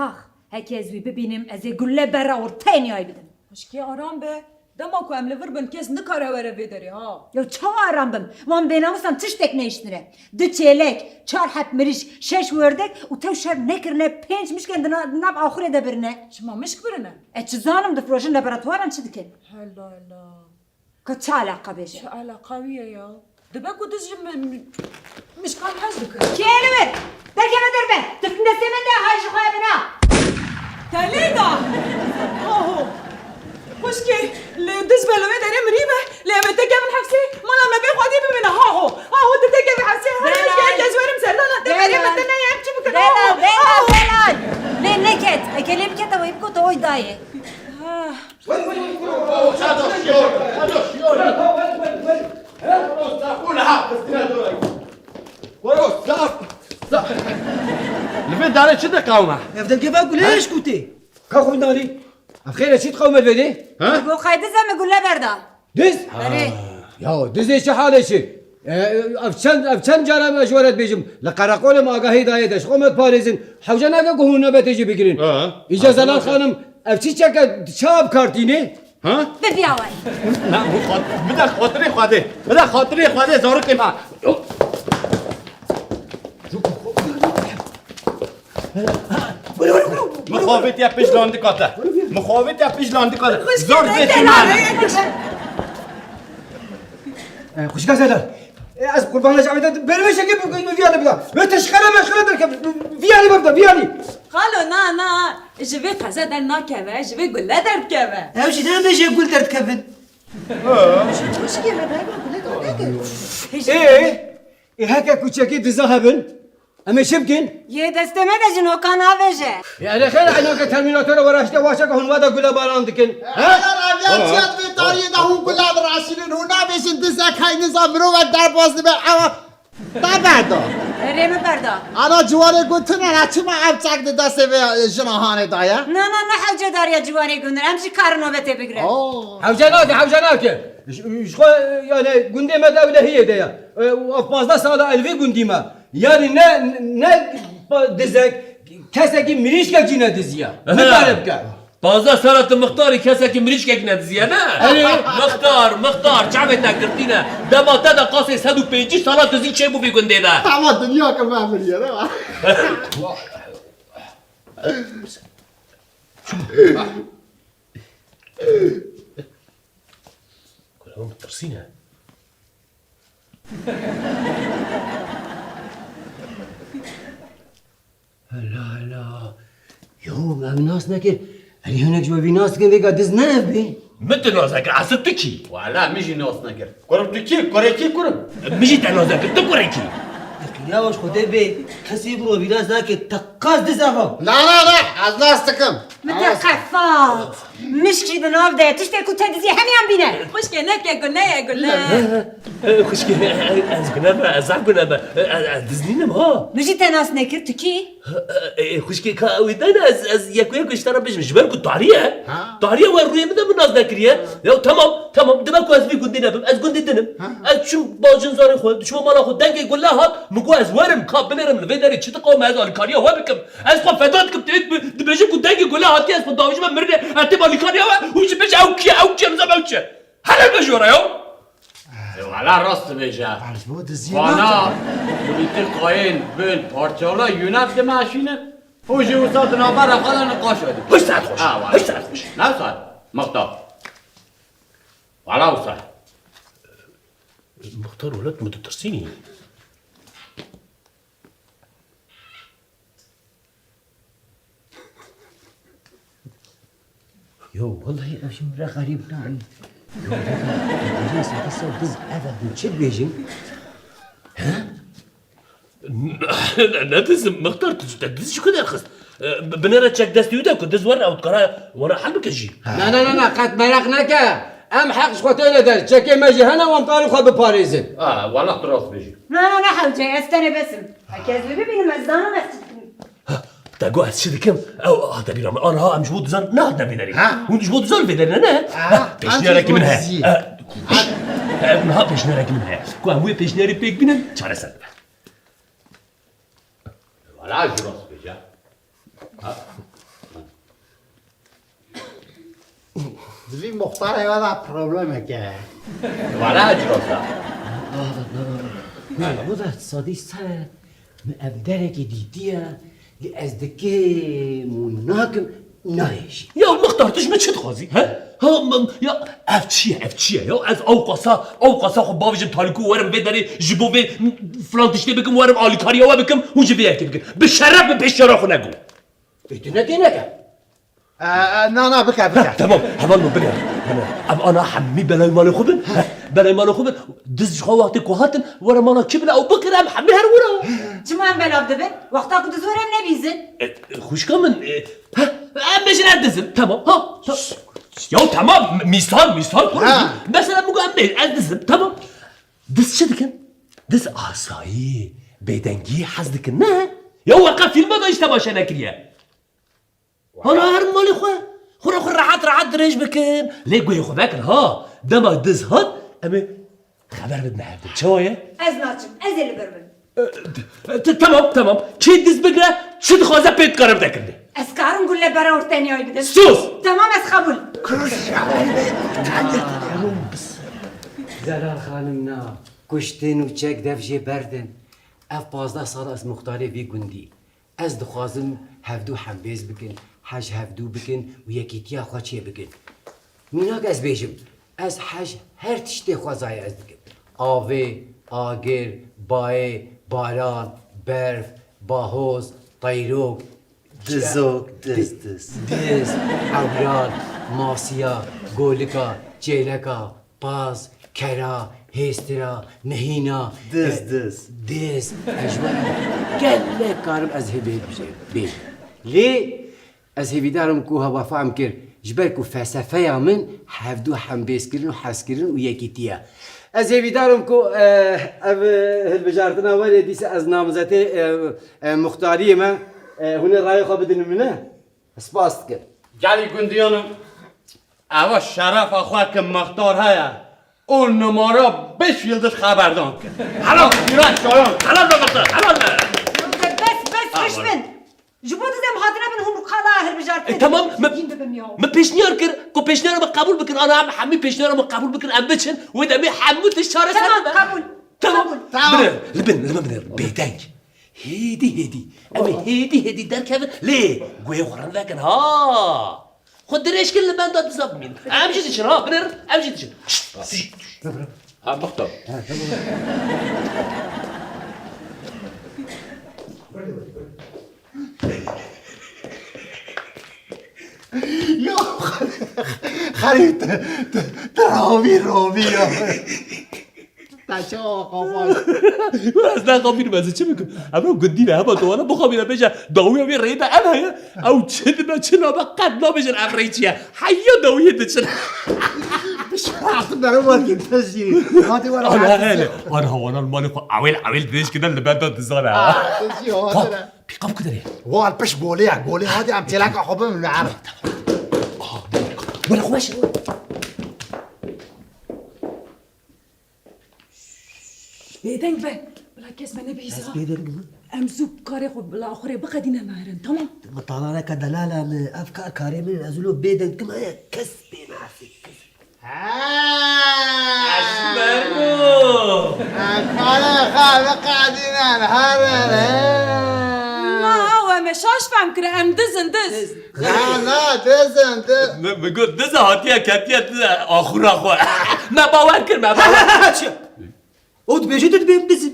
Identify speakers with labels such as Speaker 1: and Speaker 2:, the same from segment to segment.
Speaker 1: خاخ هکی از وی ببینیم از گله برا ورتینی آی بدم
Speaker 2: خوشکی آرام به دما کو ام لور بن کس نکاره وره ویداری ها
Speaker 1: یا چه آرام بم وان بیناموسم تشتک نیشتنه دو چیلک چهار حت مریش شش وردک و تو شر نکرنه پنج مشکن ناب آخره دبرنه
Speaker 2: شما مشک برنه
Speaker 1: اچ زانم دفروشن لابراتوارن چه دکن
Speaker 2: هلا هلا
Speaker 1: که چه علاقه بیشه
Speaker 2: چه علاقویه یا دبکو دز مشکان هز بکن
Speaker 1: کیلمر در که دربه دفن دسته من ده هایش خواه بنا
Speaker 2: تلیدا آهو خوشکی دز بلوه داره مریبه لیمه تکه من حفظی مالا مبی خودی ببینه ها هو تکه من حفظی هر مشکل دز برم سر لا دبری متنه یم چی بکنه
Speaker 1: نه نکت اکلیم که تو یبکو تو دایه
Speaker 3: لفين داري شو قومه؟
Speaker 4: يفضل كيف اقول ليش كنتي؟ كاخو ناري افخير شي تقوم الفيدي؟
Speaker 3: ها؟
Speaker 1: بو خايدة زي ما قول بردا
Speaker 4: دز؟
Speaker 1: بري
Speaker 4: يا دز ايش حالك شي؟ افشان جارا مشورت بيجم لقراقول ما قاهي دايدش قومت باريزن حوجه نگه هونه بتيجي بگیرین اجازه لال خانم افچی چک شاب کارتینه
Speaker 3: ها؟
Speaker 1: ببيعوي
Speaker 3: لا مو خاطر بدا خاطري خواده زارك ما مخابط يا بيجلاند كاتا مخابط يا بيجلاند كاتا زار بيتي
Speaker 4: خوش گازدار از قربان جامعه برمش که ویالی بدا و تشخره مشخره در که ویالی بدا ویالی
Speaker 2: خالو نا جوی قزا در ناکوه جوی گله در بکوه
Speaker 4: اوشی دارم بشه گل درد کفن
Speaker 1: خوشگی من
Speaker 4: ايه هكا كوتشاكي تزهبن اما شبكن
Speaker 1: یه دسته من جنو کان آویجه
Speaker 4: يعني خير عنك ترميناتور وراشته واشك هون ودا كل باراندكن
Speaker 5: ها الابيات في طريقه هم كلها براسلين هنا بيش انتسك هاي نظام رو در باز به بعدا
Speaker 1: ریم بردا
Speaker 5: انا جواره قلت انا چه ما ابچک دسته به جناهانه دایا
Speaker 1: نه حوجه داریا جوانی گندر همچی کار نوبته بگیره
Speaker 4: حوجناك شخو يعني قندي ما دولة هي ديا وفازدا سالا الفي قندي ما يعني نه دزك كسكي مريشكا جينا دزيا مقاربك
Speaker 6: بازا سالت مختاری کسی که مریش که ندزیه نه مختار چه تکرتینه دماته دا قاسه 150 سالت دزی چه بو بگنده ده
Speaker 5: تمام دنیا که معمولیه نه
Speaker 6: کلام بترسینه
Speaker 4: لا يو ما ناس نكر هل هناك جوابي ناس كان ذيك دز نافي
Speaker 6: متى نازك عصب تكي
Speaker 3: ولا ميجي ناس نكر كرم تكي كوريكي كرم
Speaker 6: مجي تنازك تكوريكي
Speaker 4: يا وش خدي بي خسيب رو بيناس ذاك تقاس دز افا
Speaker 5: لا از ناس تکم
Speaker 1: متى قفات مشكي دناف ده تشتري كنت تدزي هميان بينا
Speaker 2: خوشکی نکه گله
Speaker 6: خوشكي از قنابة از قنابة دزنينم ها
Speaker 1: مجي تناس نكر تكي
Speaker 6: خوشكي كاويدانا از يكو اشترى بيش مش بالكو طاريه طاريه وين روي مدى من ناس ذاكريه يو تمام دماكو از بي قندنا بم از قندي دنم از شو باجن زاري خود شو مالا خود دنگي يقول لها هات مكو از ورم كابلرم لفيداري تشي تقوم هذا الكاريه وبكم از خو فداتكم تيت دبيجي كو دنگي يقول لها هات از داوج ما مرني انت بالكاريه وش بيش اوكي نظام اوكي هلا بجورا يو
Speaker 3: ولا راست بيجا وانا بوليتي قاين بين بارتيولا يونات ماشينه هو جي وصلت نابرا خلا نقاش هذا
Speaker 6: هش ساعات خوش هش ساعات خوش
Speaker 3: لا صار مختار ولا وصل
Speaker 6: مختار ولد متترسيني
Speaker 4: يو والله اشي مرة غريب ناعي يو جيس هتصل دز هذا بنشد بيجن
Speaker 6: ندز مختار تدز شو كده خص بنرى تشك دستي وده كنت دز ورا حلو كجي
Speaker 4: لا قد مرقناك ام حق شخوتين در چكي مجي هنا وامطار خو بباريزن
Speaker 3: ولا راست بيجي
Speaker 1: لا حوجه استنى بسم هكذا ببين مزدانا بس
Speaker 6: تاقو هتشد كم او هذا بيرام انا ها مش بود زان نهض بيداري وانت مش بود زان بيداري انا بيشنارك منها ها بيشنارك منها كو اموي بيشناري بيك بينن چاره سن
Speaker 3: ولا راست بيجا
Speaker 5: دوی مختار یادا پروبلمه که
Speaker 3: ولا اجراسا
Speaker 4: Bu da sadıysa evdereki diye li ezdeki munakim nayş.
Speaker 6: يا مختار تجمع شو تخازي ها يا افتشيه يا از اوقاسا خب بابجم تالكو ورم بدري جيبو في فلان تشتي بكم ورم الي كاريا وبكم ونجي بيك بكم بالشرف بيشرا خو نگو
Speaker 4: Ütüne dineke.
Speaker 5: نه بکه بکه
Speaker 6: تمام هبل بنا ام انا حمي بلاي مالي خبن بلاي مالي خبن دز خو وقت كوهاتن ورا مانا كبلا او بكره ام حمي هر ورا
Speaker 1: Çimen belav dibin. Vakta ku dizorem ne bizin?
Speaker 6: خوش كمن ها ام بيش ندزم تمام ها يا تمام مثال مثلا مو ام ادزم تمام دز شدكن دز اساي بدنجي حزدكن نه يا وقع فيلم ما تماشا نكريا انا هر مالي خو راحت دريج بكن ليه قوي خو باكن ها دما دز هات اما خبر بدنا عبد شويه
Speaker 1: Ez naçım. Ez eli birbin.
Speaker 6: تمام چی دز بگره چی خوازه پیت کارم دکرده
Speaker 1: Ez karım gülle bera ortaya oy bidin.
Speaker 6: sus
Speaker 1: Tamam ez kabul.
Speaker 4: Zelal hanım na. Kuştin u çek devje berdin. Ev 15 sal az muhtari vi gundi. Ez dixwazim hevdû hembêz bikin, hej hevdû bikin û yekîtiya xwe çê bikin. Mînak ez bêjim, ez hej her tiştê xwezayê ez dikim. Avê, agir, bayê, baran, berf, bahoz, qayrok, dizok, diz, ewran, masiya, golika, çêleka, paz, kera, hêstira, mehîna, diz, ejwera, gelek karim ez hêvê bê. Lê ez hêvîdarim ku heva fehm kir ji ber ku felsefeya min hevdû hembêzkirin û hezkirin û yekîtiye. Ez hêvîdarim ku ev hilbijartina welê dîsa ez namzetê muxtariyê me hûn ê rayê xwe bidin min e? Spas dikim.
Speaker 3: گلی گندیانم اوا شرف اخواه که مختار هیا اون نمارا 5 یلدز خبردان کرد حالا ایران شایان
Speaker 6: حلال بقطع حلال
Speaker 1: Bes kışbin. Jibo dizem hatine bin hum kala ahir bijartin.
Speaker 6: تمام
Speaker 1: Yin bibim ya.
Speaker 6: ما پیشنیار کر کو پیشنیار ما قبول بکن انا هم حمی پیشنیار ما قبول بکن ام بچن و دمی حموت اشاره
Speaker 1: Tamam kabul.
Speaker 6: تمام
Speaker 1: Kabul.
Speaker 6: لبن بيدنج هيدي اما هيدي در كيف ليه قوي خرن ذاك ها خد دريش كل ما انت تصاب مين امشي تشن ها بنر امشي تشن
Speaker 3: ها مختار
Speaker 5: یا خرید رومی یا بچه آقا
Speaker 6: از نه قابل مزه چه میکنم اما قدينا هبا تو انا بخابي بيجا ضويه بي ريبه انا هي او تشدنا تشنا بقد ما بيجن امريكيا حيو ضويه تشنا
Speaker 5: مش عارف ده هو كده تسجيل هاتي ورا
Speaker 6: انا هو انا المالك عويل ديش كده اللي بدأت تزغلها
Speaker 5: تسجيل هاتي
Speaker 6: بيقف كده ليه
Speaker 5: هو البش قولي هاتي عم تلاقي حبه من العرب
Speaker 6: ولا خوش
Speaker 2: بيدنگ به بلا کس من بیزا ام زوب کاری خود بلا آخره بقدینه مهرن تمام
Speaker 7: مطالعة كدلالة من أفكار كاري من أزولو بيدن كما هي كسب نعرفك
Speaker 6: اسمرو
Speaker 5: انا خالق قاعدين هذا
Speaker 2: ما هو مشاش فهم كره ام دزن دز
Speaker 5: لا دزن
Speaker 6: بقول دزا هاتيا كاتيا اخر اخو ما باور كر ما باور
Speaker 7: أود بيجي تدبيم دزن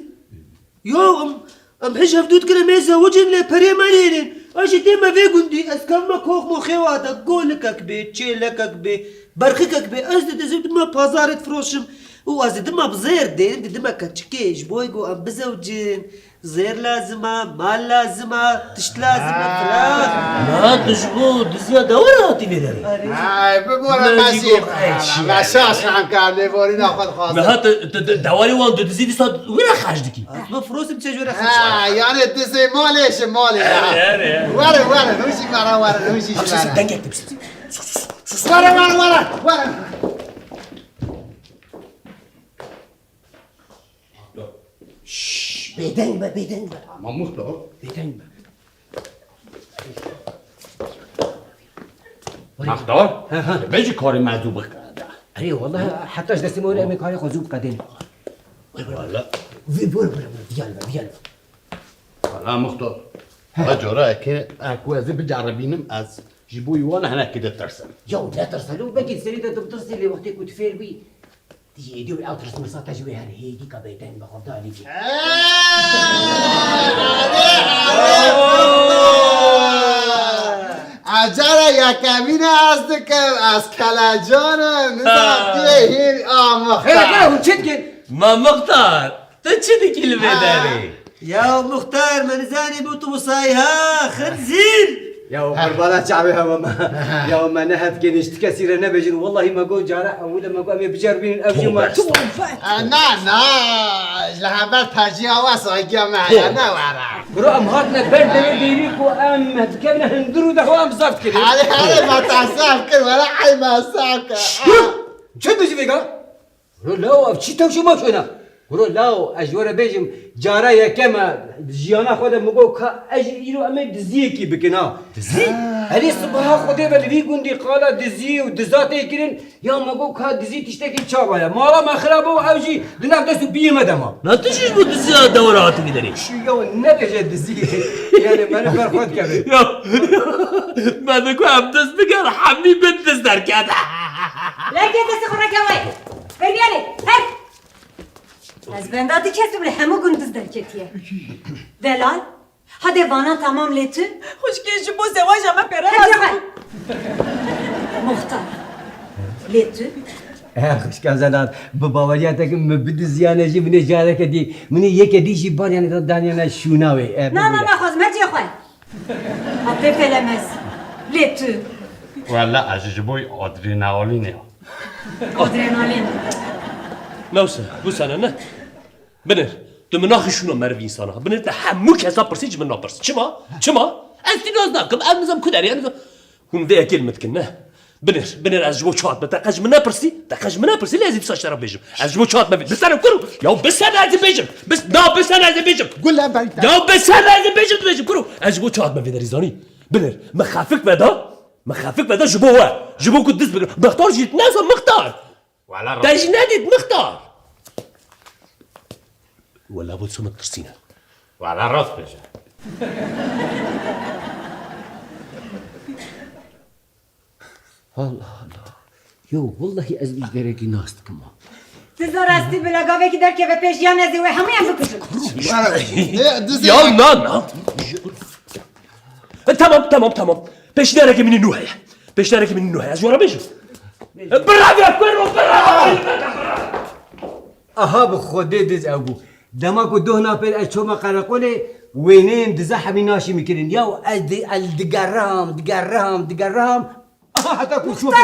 Speaker 7: يوم أم حش هفدود كلا ميزة وجن لبري مالين أجي ديما في قندي أسكما كوخ مخيواتا قولكك بي تشيلكك بي برخكك بي أزد دزم دما بازارت فروشم وأزد دما بزير دين دما كتشكيش بويقو أم بزوجين زير لازمة مال لازمة تشت لازمة فراغ
Speaker 6: ما تشبو دزيا دوراتي ميداري
Speaker 5: هاي بمورا مسيح ما شاش عن كان بوري ناخذ
Speaker 6: ما
Speaker 5: خاصة
Speaker 6: هات دواري وان تزيد صاد وين خرجتكي
Speaker 7: مفروس بتشجر
Speaker 5: يعني الدزي مالي ورا نمشي ورا نمشي
Speaker 6: ورا دنجك تبس
Speaker 5: ورا
Speaker 7: بيدن بيدن
Speaker 3: ما مختار
Speaker 7: بيدن
Speaker 3: مختار بيجي كاري معذوبك
Speaker 4: اري والله حتى اش دستي موري امي كاري خذوب قدين
Speaker 3: ولا
Speaker 4: ديال
Speaker 3: ولا مختار أجرا أكو أزي بجربينم أز جيبوي وانا هنا كده ترسم
Speaker 4: يو لا ترسلوا باقي سريدة ترسل لي وقتك وتفير بي تيجي ديو او ترسم مساطة جوي هان هيجي كبيتين بخبط عليكي
Speaker 5: عجرا یا کمین است که از کلاجانم نزد هیر آمخته
Speaker 4: وشتكن
Speaker 6: ما مختار تشدي كلمة داري
Speaker 7: يا مختار من زاني بوتو مصايها خنزير
Speaker 4: يا قربانا شعبها ماما يا ما نهت كنشت كثيرا نبجن والله ما قول جارح ولا ما قام بجربين ابجي ما
Speaker 5: نه لحبر ترجیح واسه اگه معیا نوارا
Speaker 4: برو ام هاتنا برد ديريك وام كنا هندرو ده وام زفت كده
Speaker 5: هذه ما تصرف كر ولا حي ما ساكا
Speaker 4: شو تجي فيك برو لا شي توشي ما شونا برو لا اجورا بيجم جارا يا كما جيانا خود مگو كا اجي يرو ام دزيكي بكنا دزي هلي صباح خود بالي گوندي قالا دزي ودزاتي كرين يا مگو كا دزي تشتكي تشابا يا مالا ما خرابو اوجي دناف دسو بيه مدما
Speaker 6: لا تشيش بوتزي دورات كده
Speaker 4: شو يو نبجة دزي يعني ما نفر خود كبير
Speaker 6: يا ما ذاك عم تسبق حمي بنت الزركات
Speaker 1: لا كده سخرة كوي بريالي هاي از بنداتي كسب الحمو قندز دركتيه دلال هذا وانا تمام ليتو
Speaker 2: خوشکی جبو زواج اما پره
Speaker 1: هاي مختار ليتو
Speaker 4: خوش كان زنان بباورياتك مبد زيانة جي من جارك دي من يك دي جي بار يعني دانيانا شوناوي
Speaker 1: لا خذ ما تجي خوي ابي فلمس ليتو
Speaker 3: ولا أجيبوي أدرينالين
Speaker 1: ادرينالين
Speaker 6: نوسه بوس انا بنر تمناخ شنو مرفي صانا بنر تحمك حساب برسيج من نابرس شما انت نازناكم امزم كداري انا هم ذا كلمه كنا بنر ازجبو شات بتقج من برسي لازم تساشر بيجم ازجبو شات ما بس انا كرو يا بس انا لازم بيجم بس انا لازم بيجم
Speaker 5: قول لها بريتا
Speaker 6: يا بس انا لازم بيجم كرو ازجبو شات ما في ريزاني بنر ما خافك بدا جبو قدس مختار جيت ناس مختار
Speaker 3: ولا
Speaker 6: تجنادت مختار ولا ابو سمك ترسينا
Speaker 3: ولا راس بيجا
Speaker 4: الله يو والله ازمي دركي ناست كمان
Speaker 1: تزور استي بلا قاوي كي دركي بيش يا نزي وي هم يعملوا كشل
Speaker 6: يا نانا تمام بيش دارك من النوحية أجورا بيجو برافو
Speaker 4: اها بخودي دز ابو دماكو دهنا بين اشوما قرقولي وينين دزحمي ناشي مكرين ياو الدقرام اها حتى كل شوف